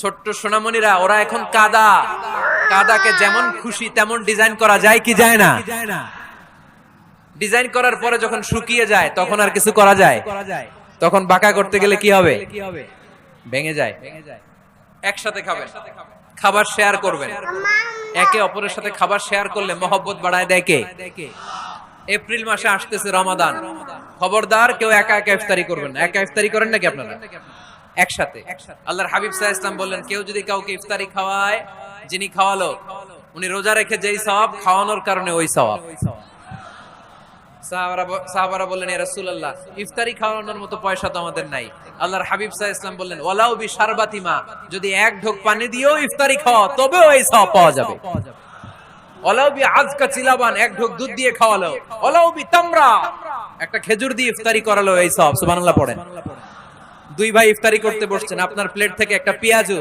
ছোট্ট সোনামণিরা ওরা এখন কাদাকে যেমন খুশি তেমন ডিজাইন করা যায় কি যায় না? ডিজাইন করার পরে যখন শুকিয়ে যায় তখন আর কিছু করা যায়? তখন বাঁকা করতে গেলে কি হবে? ভেঙে যায়। একসাথে খাবেন, খাবার শেয়ার করবেন, একে অপরের সাথে খাবার শেয়ার করলে মহব্বত বাড়ায় দেয় কে? এপ্রিল মাসে আসতেছে রমাদান, খবরদার কেউ একা একা ইফতারি করবেন না। একা ইফতারি করেন নাকি আপনারা? একসাথে। আল্লাহর হাবিব সাল্লাল্লাহু আলাইহি ওয়াসাল্লাম বললেন, কেউ যদি কাউকে ইফতারি খাওয়ায়, যিনি খাওয়ালো উনি রোজা রেখে যেই সওয়াব, খাওয়ানোর কারণে ওই সওয়াব। সাহাবারা বললেন, ইয়া রাসূলুল্লাহ, ইফতারি খাওয়ানোর মতো পয়সা তো আমাদের নাই। আল্লাহর হাবিব সাল্লাল্লাহু আলাইহি ওয়াসাল্লাম বললেন, ওয়ালাউ বিশারবাতি মা, যদি এক ঢোক পানি দিয়েও ইফতারি খাওয়া তবেও এই সওয়াব পাওয়া যাবে। ওয়ালাউ বিআজকা চিলাবান, এক ঢোক দুধ দিয়ে খাওয়ালো, ওয়ালাউ বিতামরা, একটা খেজুর দিয়ে ইফতারি করালো, এই সওয়াব। সুবহানাল্লাহ পড়েন। দুই ভাই ইফতারি করতে বসছেন, আপনার প্লেট থেকে একটা পেঁয়াজু